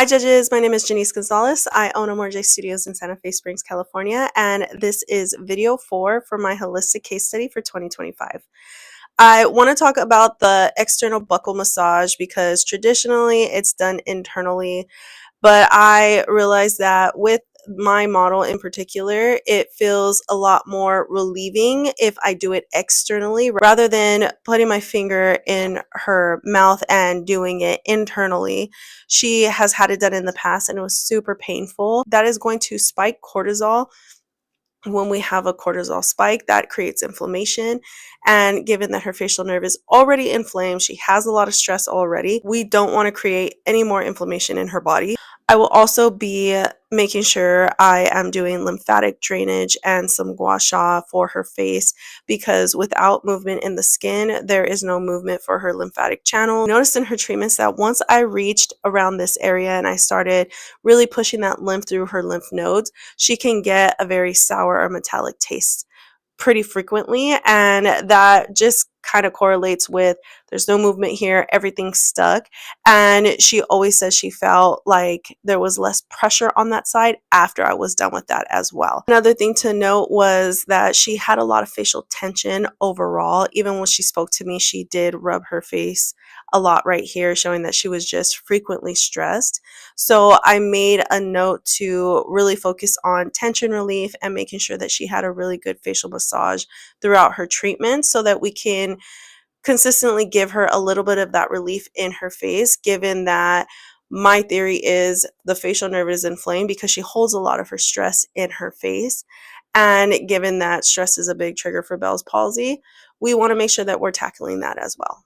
Hi judges, my name is Genice Gonzales. I own Amorje Studios in Santa Fe Springs, California, and this is video 4 for my holistic case study for 2025. I want to talk about the external buccal massage because traditionally it's done internally, but I realized that with my model in particular, it feels a lot more relieving if I do it externally rather than putting my finger in her mouth and doing it internally. She has had it done in the past and it was super painful. That is going to spike cortisol. When we have a cortisol spike, that creates inflammation, and given that her facial nerve is already inflamed, she has a lot of stress already, we don't want to create any more inflammation in her body. I will also be making sure I am doing lymphatic drainage and some gua sha for her face, because without movement in the skin, there is no movement for her lymphatic channel. I noticed in her treatments that once I reached around this area and I started really pushing that lymph through her lymph nodes, she can get a very sour or metallic taste pretty frequently, and that just kind of correlates with there's no movement here, everything's stuck. And she always says she felt like there was less pressure on that side after I was done with that as well. Another thing to note was that she had a lot of facial tension overall. Even when she spoke to me, she did rub her face a lot right here, showing that she was just frequently stressed. So I made a note to really focus on tension relief and making sure that she had a really good facial massage throughout her treatment so that we can consistently give her a little bit of that relief in her face, given that my theory is the facial nerve is inflamed because she holds a lot of her stress in her face. And given that stress is a big trigger for Bell's palsy, we want to make sure that we're tackling that as well.